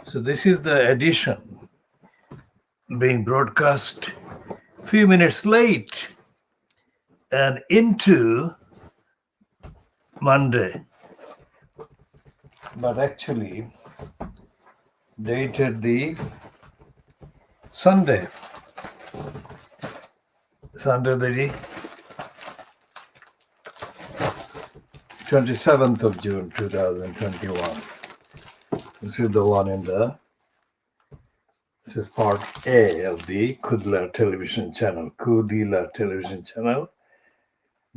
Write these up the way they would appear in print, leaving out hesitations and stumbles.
So this is the edition being broadcast a few minutes late and into Monday, but actually dated the Sunday the 27th of June 2021. This is the one this is part A of the KhoodeelaarTV television channel,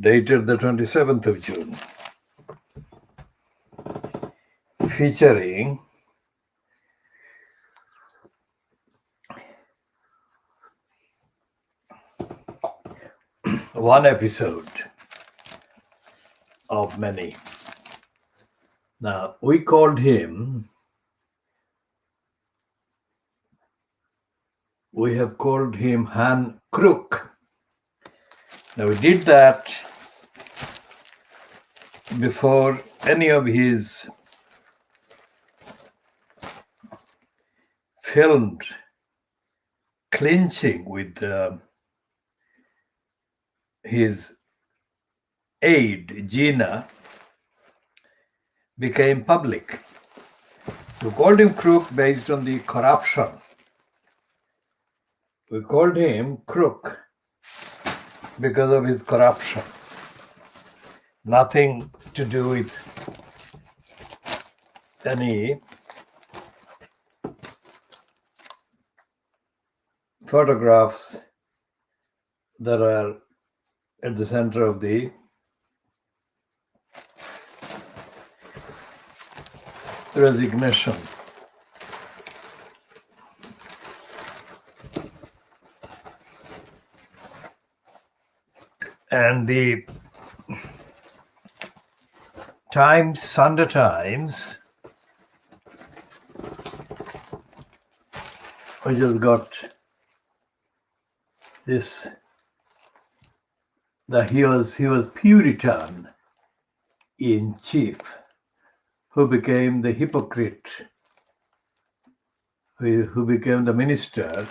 dated the 27th of June, featuring one episode of many. Now, we have called him Han Crook. Now, we did that before any of his filmed clinching with his aide, Gina, became public. We called him Crook based on the corruption. We called him Crook because of his corruption. Nothing to do with any photographs that are at the center of the resignation. And the Sunday Times, we just got this, that he was Puritan in chief, who became the hypocrite, who became the minister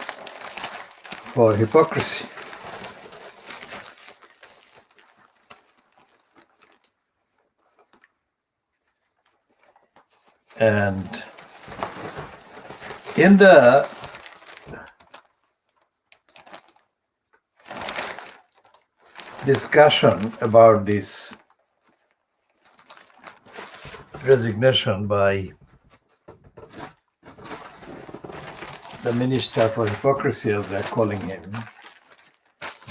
for hypocrisy. And in the discussion about this resignation by the Minister for Hypocrisy, as they're calling him,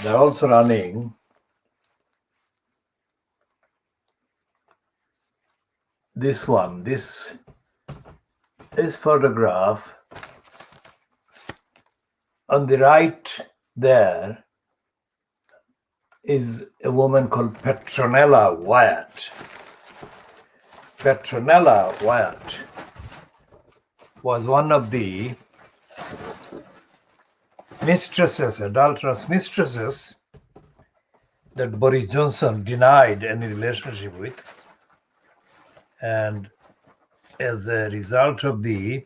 they're also running this photograph. On the right there is a woman called Petronella Wyatt. Petronella Wyatt was one of the adulterous mistresses that Boris Johnson denied any relationship with. And as a result of the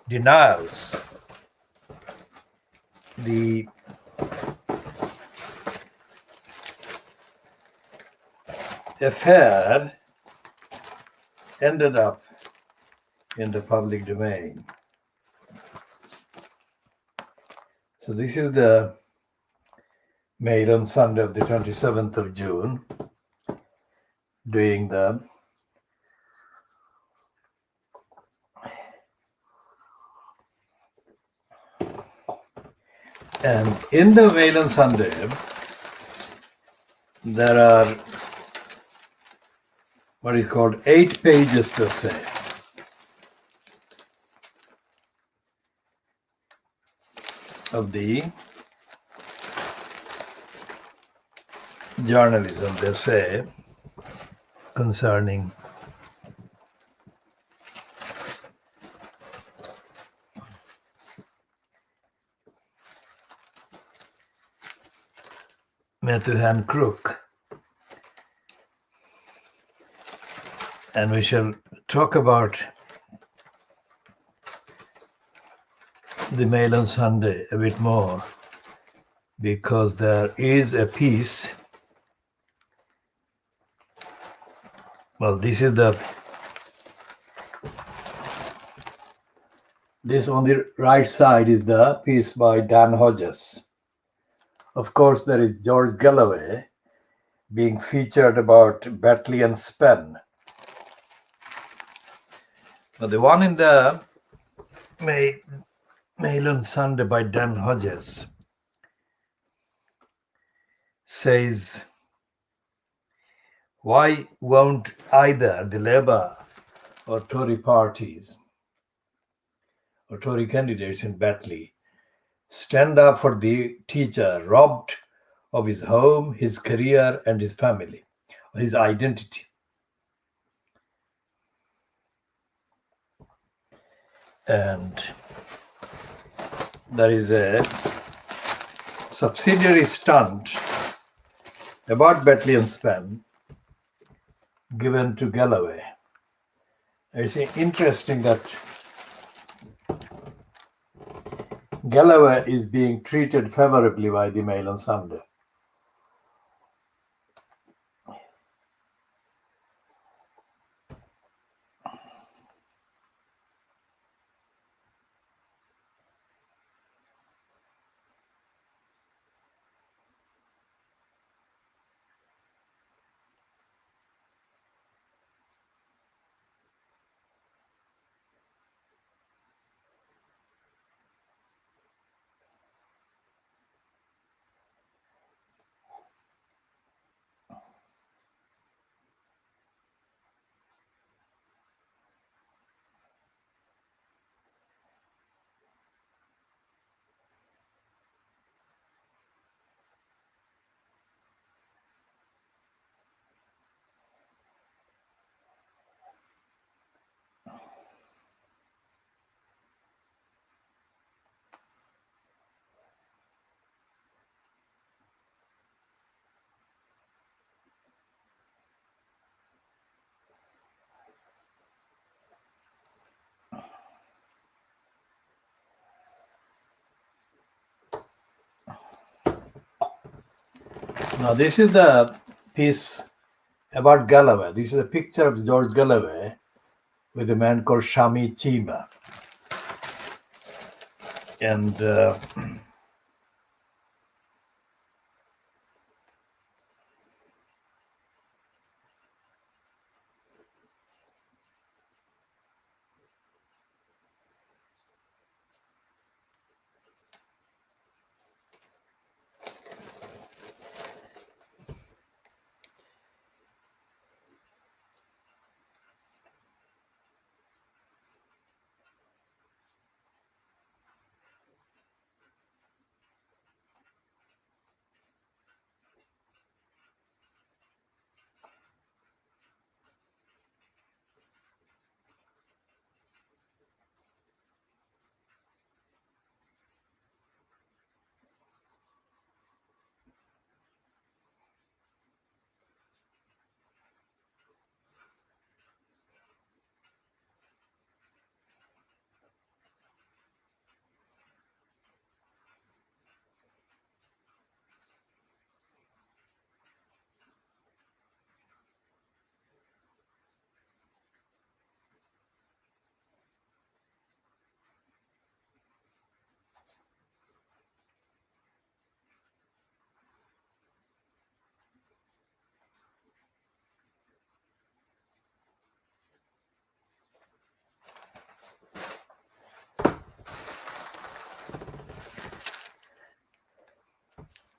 denials, the affair ended up in the public domain. So this is the Mail on Sunday of the 27th of June, doing the and in the Mail on Sunday, there are what is called 8 pages to say. Of the journalism, they say, concerning Matthew Crook, and we shall talk about the Mail on Sunday a bit more, because there is a piece. Well, this on the right side is the piece by Dan Hodges. Of course, there is George Galloway being featured about Batley and Spen. But the one in the Mail on Sunday by Dan Hodges says, why won't either the Labour or Tory parties or Tory candidates in Batley stand up for the teacher robbed of his home, his career, and his family, his identity? And there is a subsidiary stunt about Batley and Spen given to Galloway. It's interesting that Galloway is being treated favorably by the Mail on Sunday. Now, this is the piece about Galloway. This is a picture of George Galloway with a man called Shami Chima. And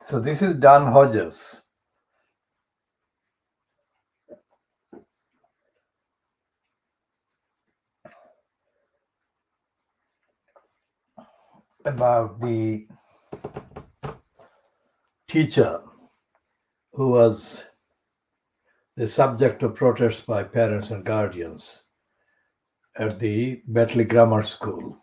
so this is Dan Hodges. About the teacher who was the subject of protests by parents and guardians at the Batley Grammar School.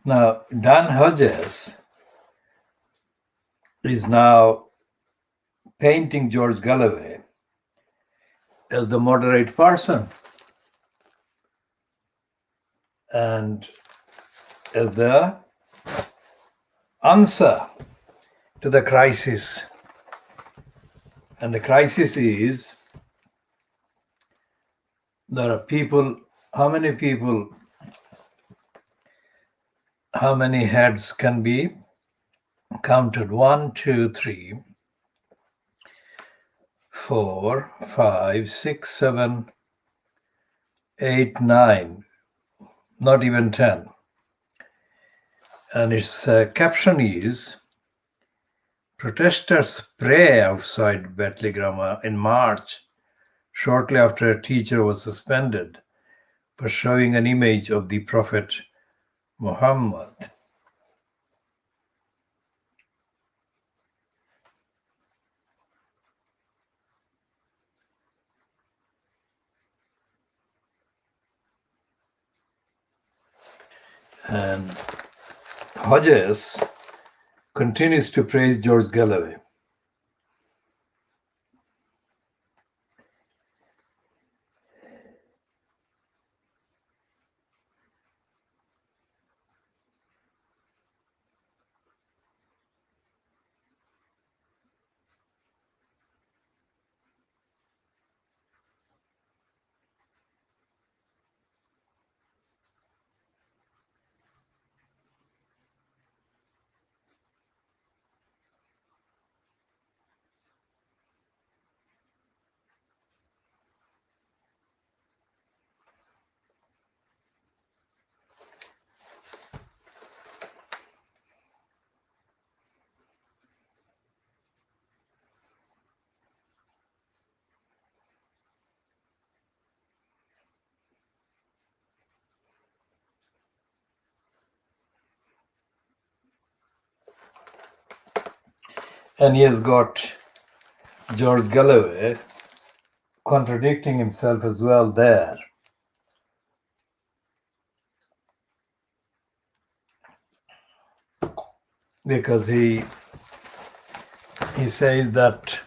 Now, Dan Hodges is now painting George Galloway as the moderate person and as the answer to the crisis. And the crisis is there are people, how many heads can be counted? 1, 2, 3, 4, 5, 6, 7, 8, 9, not even 10. And its caption is protesters pray outside Bentley Grammar in March, shortly after a teacher was suspended for showing an image of the Prophet Muhammad. And Hodges continues to praise George Galloway. And he has got George Galloway contradicting himself as well there. Because he says that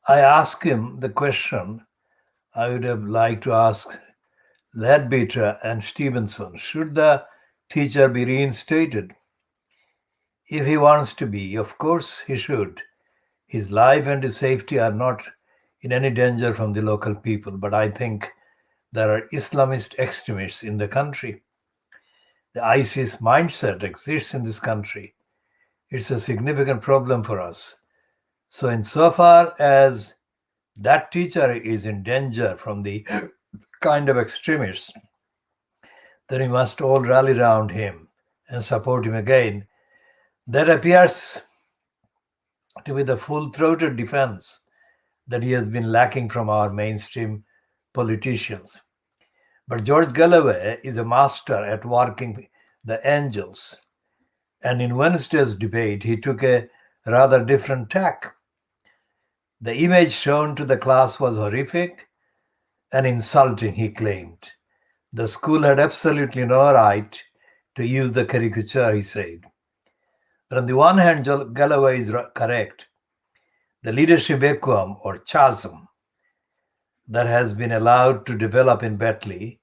I asked him the question I would have liked to ask Leadbeater and Stevenson. Should the teacher be reinstated? If he wants to be, of course he should. His life and his safety are not in any danger from the local people, but I think there are Islamist extremists in the country. The ISIS mindset exists in this country. It's a significant problem for us. So insofar as that teacher is in danger from the kind of extremists, then we must all rally around him and support him again. That appears to be the full-throated defense that he has been lacking from our mainstream politicians. But George Galloway is a master at working the angels. And in Wednesday's debate, he took a rather different tack. The image shown to the class was horrific and insulting, he claimed. The school had absolutely no right to use the caricature, he said. But on the one hand, Galloway is correct. The leadership vacuum or chasm that has been allowed to develop in Bentley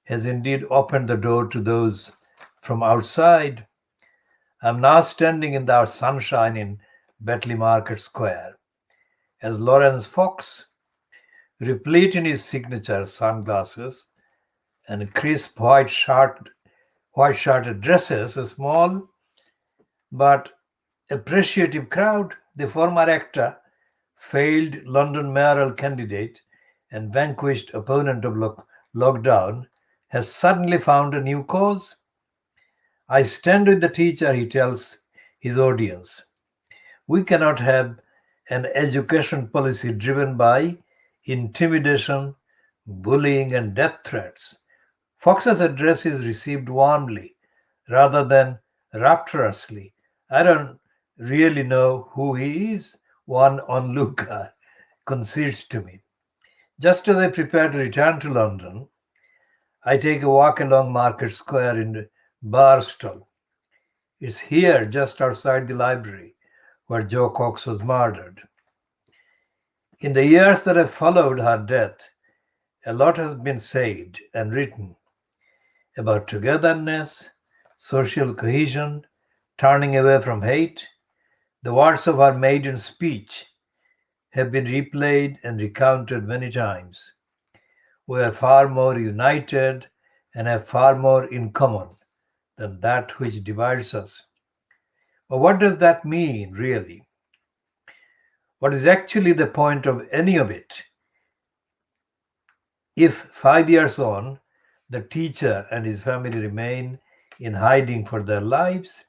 has indeed opened the door to those from outside. I'm now standing in the sunshine in Bentley Market Square as Lawrence Fox, replete in his signature sunglasses and crisp white shirt addresses a small but appreciative crowd. The former actor, failed London mayoral candidate and vanquished opponent of lockdown, has suddenly found a new cause. I stand with the teacher, he tells his audience. We cannot have an education policy driven by intimidation, bullying, and death threats. Fox's address is received warmly rather than rapturously. I don't really know who he is, one onlooker concedes to me. Just as I prepare to return to London, I take a walk along Market Square in Barstow. It's here, just outside the library, where Joe Cox was murdered. In the years that have followed her death, a lot has been said and written about togetherness, social cohesion, turning away from hate. The words of her maiden speech have been replayed and recounted many times. We are far more united and have far more in common than that which divides us. But what does that mean, really? What is actually the point of any of it? If 5 years on, the teacher and his family remain in hiding for their lives,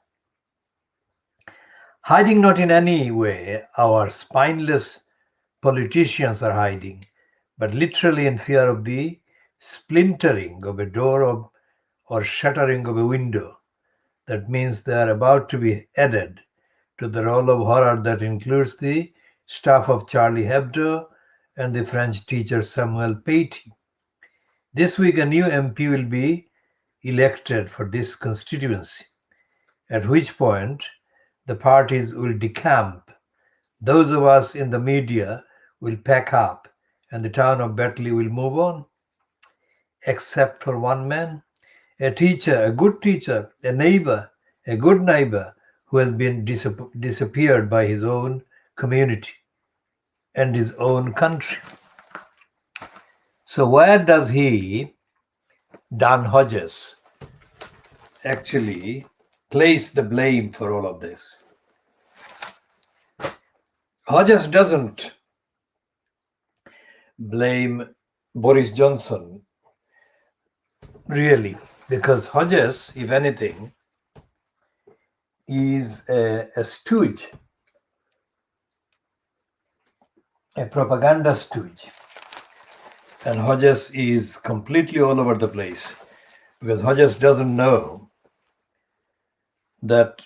hiding not in any way our spineless politicians are hiding, but literally in fear of the splintering of a door or shattering of a window. That means they are about to be added to the roll of horror that includes the staff of Charlie Hebdo and the French teacher Samuel Paty. This week, a new MP will be elected for this constituency, at which point the parties will decamp. Those of us in the media will pack up, and the town of Batley will move on, except for one man, a teacher, a good teacher, a neighbor, a good neighbor who has been disappeared by his own community and his own country. So where does Dan Hodges, actually place the blame for all of this? Hodges doesn't blame Boris Johnson, really, because Hodges, if anything, is a stooge, a propaganda stooge. And Hodges is completely all over the place because Hodges doesn't know that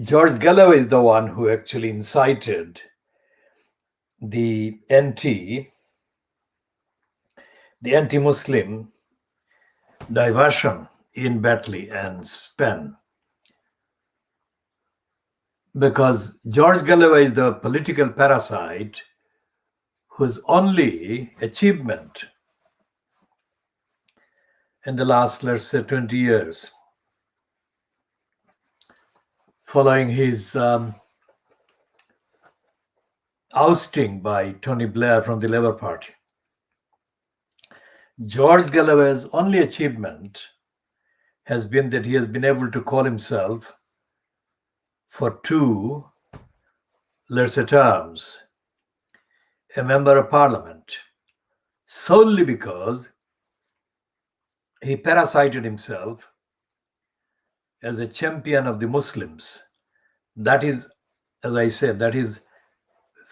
George Galloway is the one who actually incited the anti-Muslim diversion in Batley and Spen. Because George Galloway is the political parasite whose only achievement in the last, let's say, 20 years, following his ousting by Tony Blair from the Labour Party, George Galloway's only achievement has been that he has been able to call himself for 2, let's say, terms, a member of parliament, solely because he parasited himself as a champion of the Muslims. That is, as I said, that is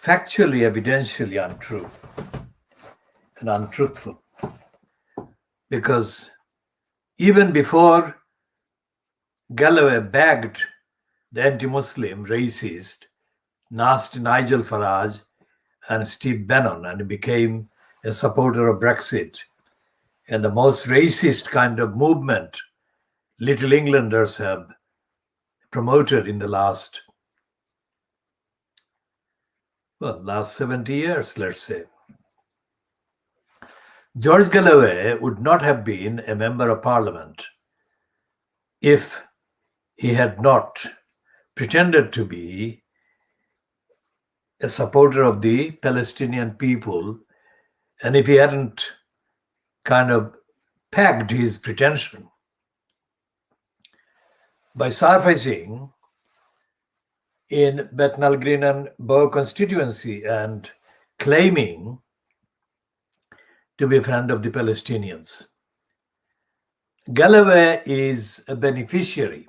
factually, evidentially untrue and untruthful. Because even before Galloway bagged the anti-Muslim, racist, nasty Nigel Farage and Steve Bannon and became a supporter of Brexit and the most racist kind of movement Little Englanders have promoted in the last 70 years, let's say. George Galloway would not have been a member of parliament if he had not pretended to be a supporter of the Palestinian people, and if he hadn't kind of pegged his pretension by surfacing in Bethnal Green and Bow constituency and claiming to be a friend of the Palestinians. Galloway is a beneficiary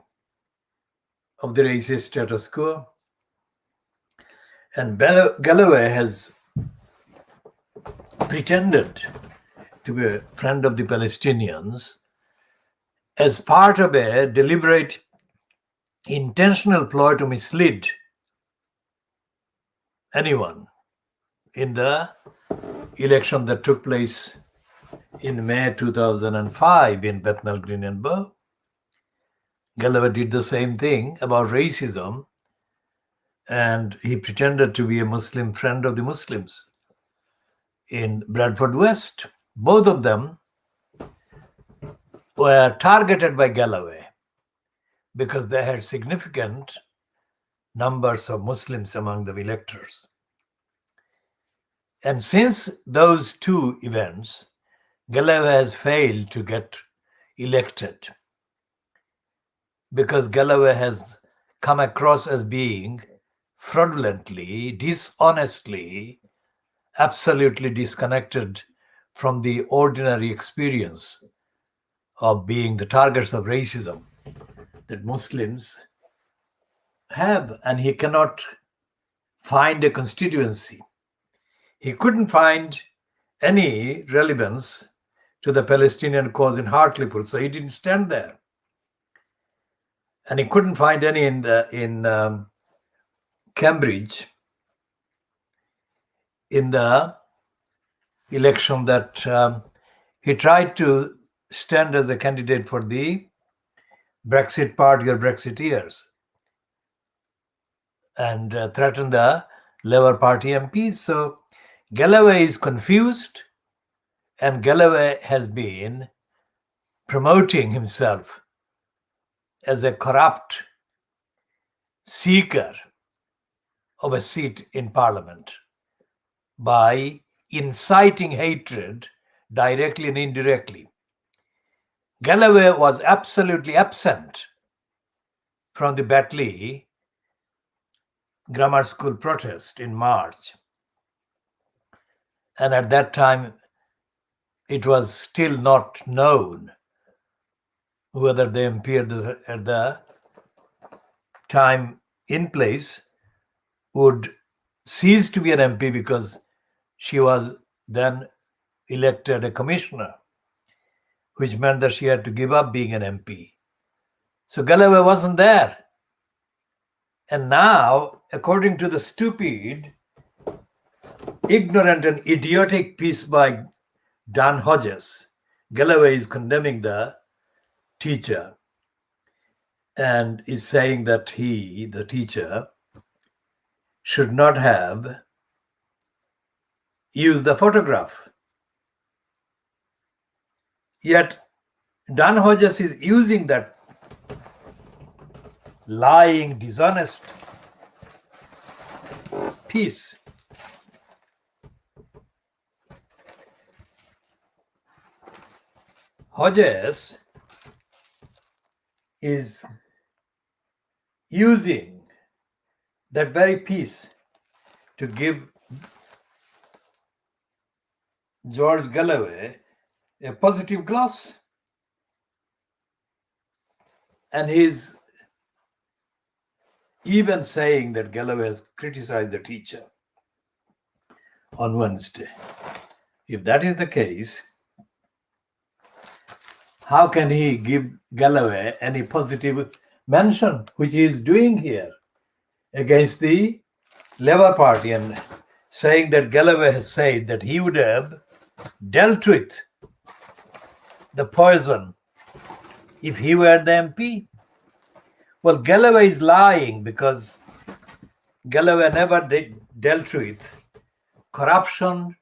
of the racist status quo. And Galloway has pretended to be a friend of the Palestinians as part of a deliberate, intentional ploy to mislead anyone in the election that took place in May 2005 in Bethnal Green and Bow. Galloway did the same thing about racism, and he pretended to be a Muslim friend of the Muslims in Bradford West. Both of them were targeted by Galloway because they had significant numbers of Muslims among the electors. And since those two events, Galloway has failed to get elected because Galloway has come across as being fraudulently, dishonestly, absolutely disconnected from the ordinary experience of being the targets of racism that Muslims have, and he cannot find a constituency. He couldn't find any relevance to the Palestinian cause in Hartlepool, so he didn't stand there. And he couldn't find any in Cambridge in the election that he tried to stand as a candidate for the Brexit party or Brexiteers and threaten the Labour Party MPs. So Galloway is confused, and Galloway has been promoting himself as a corrupt seeker of a seat in Parliament by inciting hatred directly and indirectly. Galloway was absolutely absent from the Batley Grammar School protest in March. And at that time, it was still not known whether the MP at the time in place would cease to be an MP because she was then elected a commissioner, which meant that she had to give up being an MP. So Galloway wasn't there. And now, according to the stupid, ignorant and idiotic piece by Dan Hodges, Galloway is condemning the teacher and is saying that he, the teacher, should not have used the photograph. Yet Dan Hodges is using that lying, dishonest piece Hodges is using that very piece to give George Galloway a positive gloss. And he's even saying that Galloway has criticized the teacher on Wednesday. If that is the case, how can he give Galloway any positive mention, which he is doing here against the Labour Party, and saying that Galloway has said that he would have dealt with the poison if he were the MP? Well, Galloway is lying because Galloway never dealt with corruption,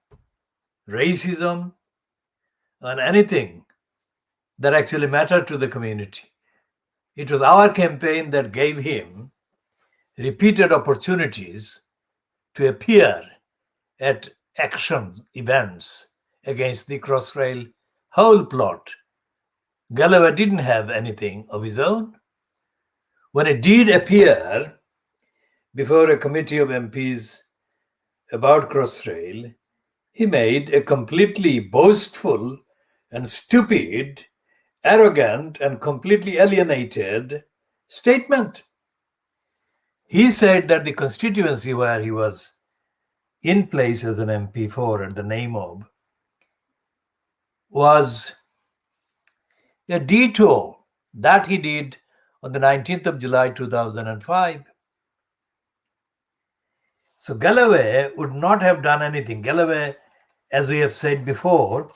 racism, and anything that actually mattered to the community. It was our campaign that gave him repeated opportunities to appear at action events against the Crossrail whole plot. Galloway didn't have anything of his own. When he did appear before a committee of MPs about Crossrail, he made a completely boastful and stupid, arrogant, and completely alienated statement. He said that the constituency where he was in place as an MP4 at the Namob was a detour that he did on the 19th of July 2005. So Galloway would not have done anything. Galloway, as we have said before,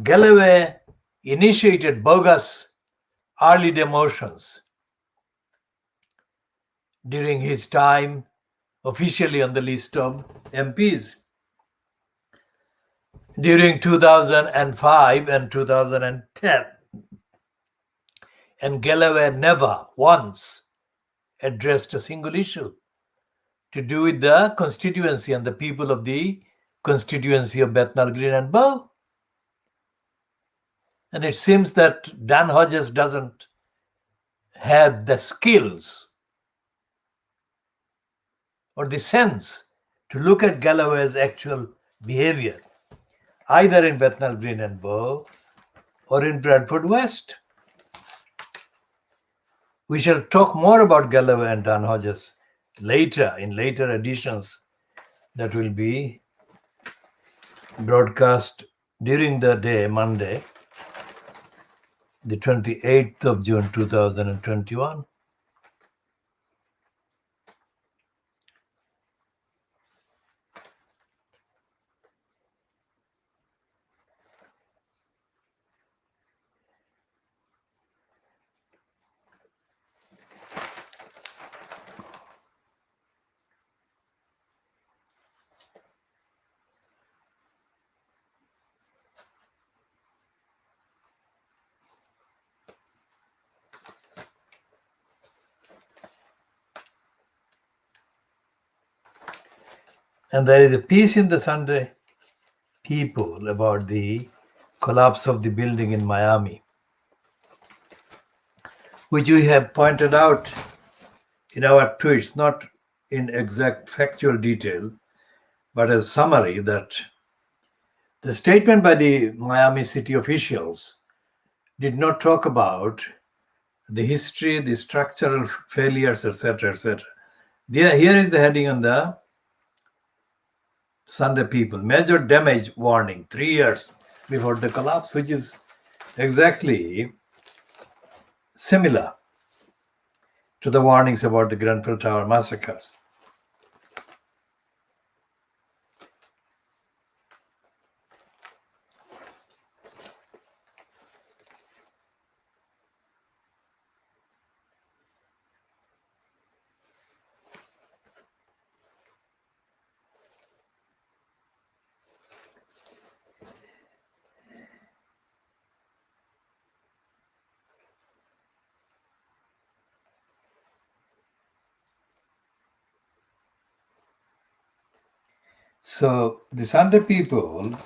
Galloway initiated bogus early demotions during his time officially on the list of MPs. During 2005 and 2010, and Galloway never once addressed a single issue to do with the constituency and the people of the constituency of Bethnal Green and Bow. And it seems that Dan Hodges doesn't have the skills or the sense to look at Galloway's actual behavior, either in Bethnal Green and Bow or in Bradford West. We shall talk more about Galloway and Dan Hodges later, in later editions that will be broadcast during the day, Monday, the 28th of June 2021. And there is a piece in the Sunday People about the collapse of the building in Miami, which we have pointed out in our tweets, not in exact factual detail, but as summary, that the statement by the Miami city officials did not talk about the history, the structural failures, etc., etc. Here is the heading on the Sunday People: major damage warning 3 years before the collapse, which is exactly similar to the warnings about the Grenfell Tower massacres. So the Sunday People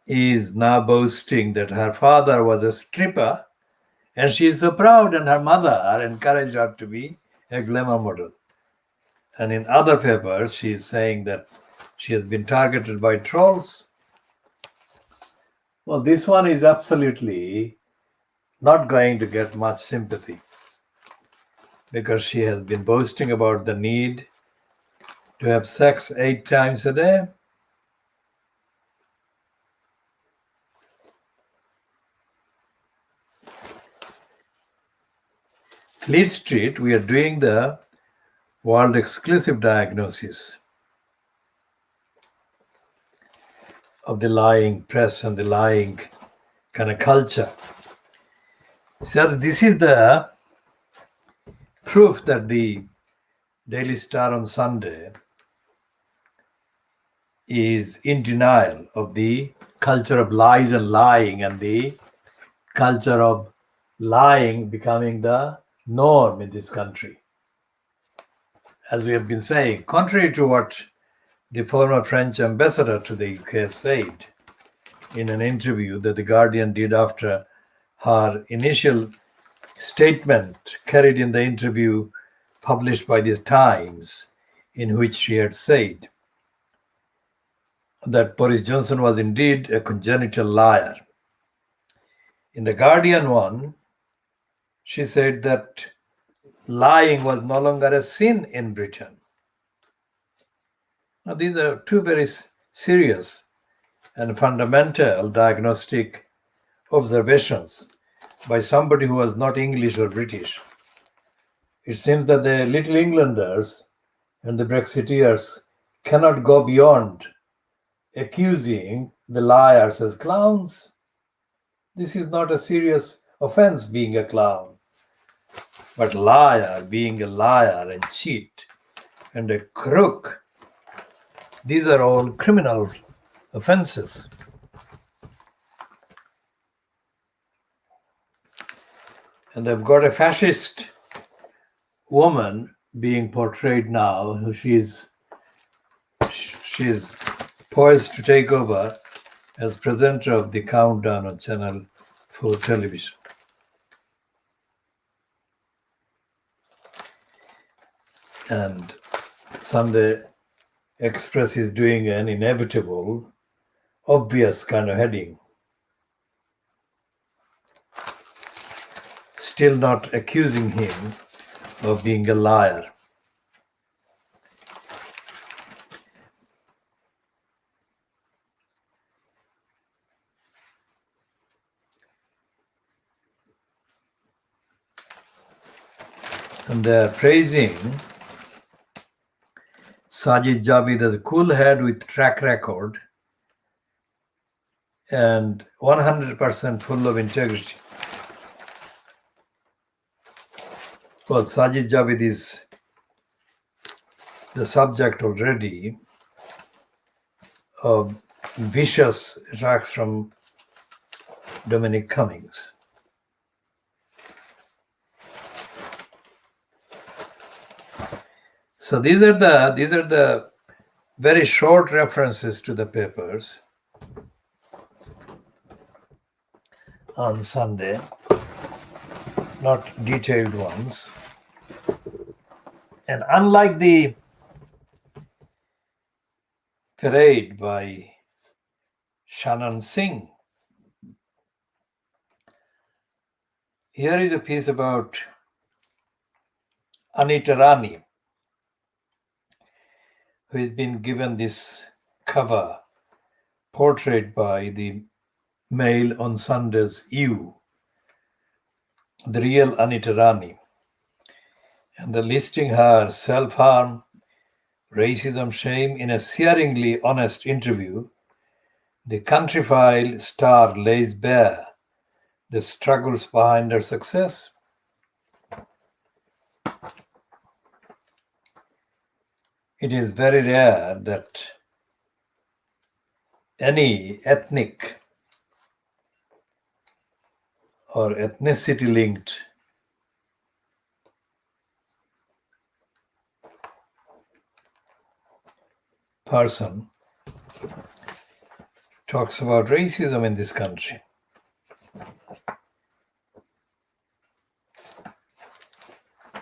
is now boasting that her father was a stripper and she is so proud, and her mother encouraged her to be a glamour model. And in other papers, she is saying that she has been targeted by trolls. Well, this one is absolutely not going to get much sympathy because she has been boasting about the need to have sex 8 times a day. Fleet Street, we are doing the world exclusive diagnosis of the lying press and the lying kind of culture. So this is the proof that the Daily Star on Sunday is in denial of the culture of lies and lying, and the culture of lying becoming the norm in this country. As we have been saying, contrary to what the former French ambassador to the UK said in an interview that the Guardian did after her initial statement carried in the interview published by the Times, in which she had said that Boris Johnson was indeed a congenital liar. In the Guardian one, she said that lying was no longer a sin in Britain. Now, these are two very serious and fundamental diagnostic observations by somebody who was not English or British. It seems that the Little Englanders and the Brexiteers cannot go beyond accusing the liars as clowns. This is not a serious offense being a clown, but liar being a liar and cheat and a crook, these are all criminal offenses. And they've got a fascist woman being portrayed now. She's poised to take over as presenter of the countdown on Channel 4 television. And Sunday Express is doing an inevitable, obvious kind of heading. Still not accusing him of being a liar. And they're praising Sajid Javid as a cool head with track record and 100% full of integrity. Well, Sajid Javid is the subject already of vicious attacks from Dominic Cummings. So these are the very short references to the papers on Sunday, not detailed ones. And unlike the parade by Shannon Singh, here is a piece about Anita Rani, who has been given this cover portrait by the Mail on Sunday's You, the real Anita Rani. And they're listing her self-harm, racism, shame. In a searingly honest interview, the Countryfile star lays bare the struggles behind her success. It is very rare that any ethnic or ethnicity-linked person talks about racism in this country.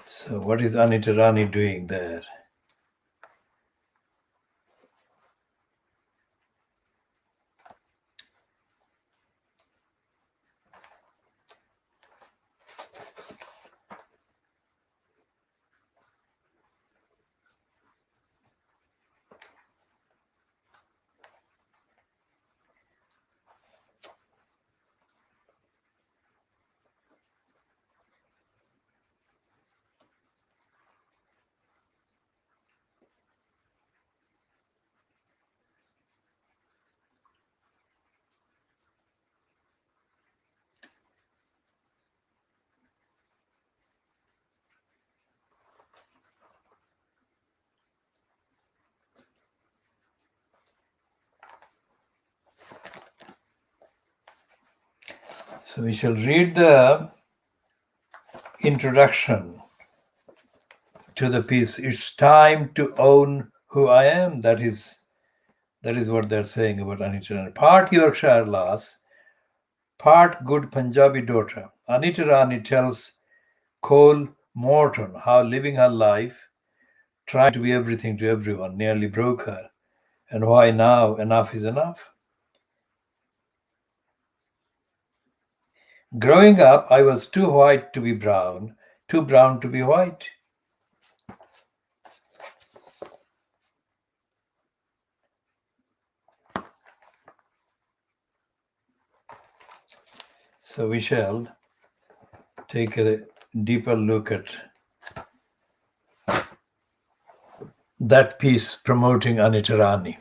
So what is Anita Rani doing there? So we shall read the introduction to the piece. It's time to own who I am. That is what they're saying about Anita Rani. Part Yorkshire lass, part good Punjabi daughter. Anita Rani tells Cole Morton how living her life, trying to be everything to everyone, nearly broke her, and why now enough is enough. Growing up, I was too white to be brown, too brown to be white. So we shall take a deeper look at that piece promoting Anita Rani.